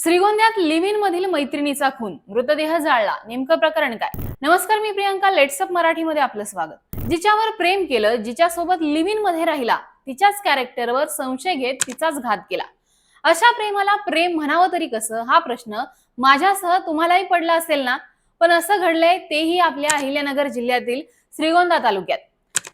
श्रीगोंद्यात live in मधील मैत्रिणीचा खून, मृतदेह जाळला, नेमकं प्रकरण काय? नमस्कार, मी प्रियंका. लेट्सअप मराठीमध्ये आपलं स्वागत. जिच्यावर प्रेम केलं, जिच्यासोबत लिव्ह इन मध्ये राहिला, तिच्याच कॅरेक्टरवर संशय घेत तिचाच घात केला. अशा प्रेमाला प्रेम म्हणावं तरी कसं, हा प्रश्न माझ्यासह तुम्हालाही पडला असेल ना? पण असं घडलंय तेही आपल्या अहिल्यानगर जिल्ह्यातील श्रीगोंदा तालुक्यात.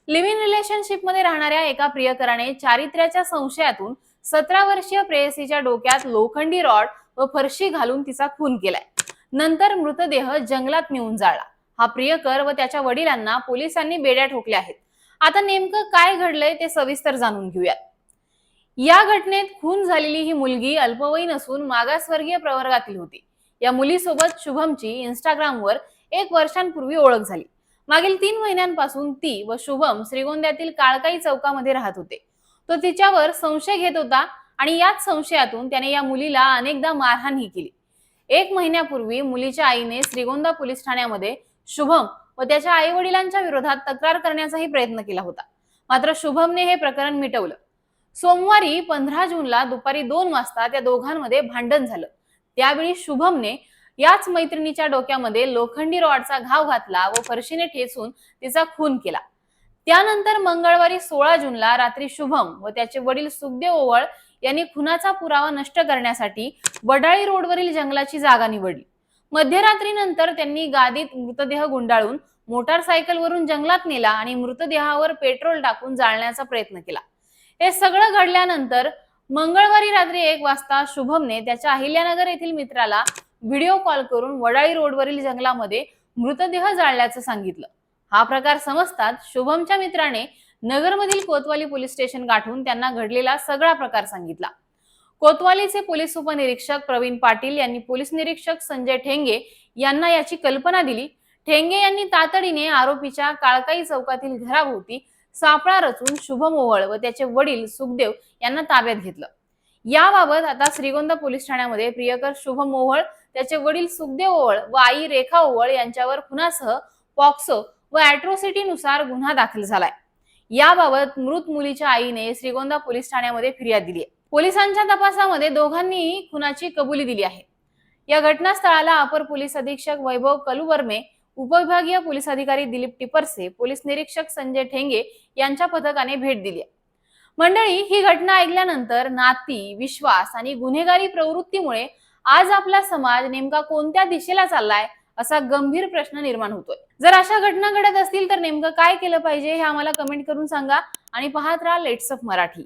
लिव्ह इन रिलेशनशिप मध्ये राहणाऱ्या एका प्रियकराने चारित्र्याच्या संशयातून 17 वर्षीय प्रेयसीच्या डोक्यात लोखंडी रॉड व फरशी घालून तिचा खून केलाय. नंतर मृतदेह जंगलात नेऊन जाळला. हा प्रियकर व त्याच्या वडिलांना पोलिसांनी बेड्या ठोकल्या आहेत. आता नेमकं काय घडलंय ते सविस्तर जाणून घेऊयात. या घटनेत खून झालेली ही मुलगी अल्पवयीन असून मागासवर्गीय प्रवर्गातील होती. या मुलीसोबत शुभमची इंस्टाग्रामवर 1 वर्षांपूर्वी ओळख झाली. मागील 3 महिन्यांपासून ती व शुभम श्रीगोंद्यातील काळकाई चौकामध्ये राहत होते. तो तिच्यावर संशय घेत होता आणि याच संशयातून त्याने या मुलीला अनेकदा मारहाणही केली. 1 महिन्यापूर्वी मुलीच्या आईने श्रीगोंदा पोलीस ठाण्यामध्ये शुभम व त्याच्या आई वडिलांच्या विरोधात तक्रार करण्याचाही प्रयत्न केला होता. मात्र शुभमने हे प्रकरण मिटवलं. सोमवारी 15 जूनला दुपारी 2 वाजता त्या दोघांमध्ये भांडण झालं. त्यावेळी शुभमने याच मैत्रिणीच्या डोक्यामध्ये लोखंडी रॉडचा घाव घातला व फरशीने ठेचून तिचा खून केला. त्यानंतर मंगळवारी 16 जूनला रात्री शुभम व त्याचे वडील सुखदेव ओवळ यांनी खुनाचा पुरावा नष्ट करण्यासाठी वडाळी रोडवरील जंगलाची जागा निवडली. मध्यरात्रीनंतर त्यांनी गादीत मृतदेह गुंडाळून मोटारसायकलवरून जंगलात नेला आणि मृतदेहावर पेट्रोल टाकून जाळण्याचा प्रयत्न केला. हे सगळं घडल्यानंतर मंगळवारी रात्री 1 वाजता शुभमने त्याच्या अहिल्यानगर येथील मित्राला व्हिडिओ कॉल करून वडाळी रोडवरील जंगलामध्ये मृतदेह जाळल्याचं सांगितलं. हा प्रकार समजताच शुभमच्या मित्राने नगरमधील कोतवाली पोलीस स्टेशन गाठून त्यांना घडलेला सगळा प्रकार सांगितला. कोतवालीचे पोलीस उपनिरीक्षक प्रवीण पाटील यांनी पोलीस निरीक्षक संजय ठेंगे यांना याची कल्पना दिली. ठेंगे यांनी तातडीने आरोपीच्या काळकाई चौकातील घराभोवती सापळा रचून शुभम ओवळ व त्याचे वडील सुखदेव यांना ताब्यात घेतलं. याबाबत आता श्रीगोंदा पोलीस ठाण्यामध्ये प्रियकर शुभम ओवळ, त्याचे वडील सुखदेव ओवळ व आई रेखा ओवळ यांच्यावर खुनासह पॉक्सो व अॅट्रॉसिटी नुसार गुन्हा दाखल झालाय. याबाबत मृत मुलीच्या आईने श्रीगोंदा पोलीस ठाण्यामध्ये फिर्याद दिली आहे. पोलिसांच्या तपासामध्ये दोघांनीही खुनाची कबुली दिली आहे. या घटनास्थळाला अपर पोलीस अधीक्षक वैभव कलुवर्मे, उपविभागीय पोलीस अधिकारी दिलीप टिपरसे, पोलीस निरीक्षक संजय ठेंगे यांच्या पथकाने भेट दिली. मंडळी, ही घटना ऐकल्यानंतर नाती, विश्वास आणि गुन्हेगारी प्रवृत्तीमुळे आज आपला समाज नेमका कोणत्या दिशेला चाललाय असा गंभीर प्रश्न निर्माण होतोय. जर अशा घटना घडत असतील तर नेमकं काय केलं पाहिजे हे आम्हाला कमेंट करून सांगा आणि पाहत राहा लेट्सअप मराठी.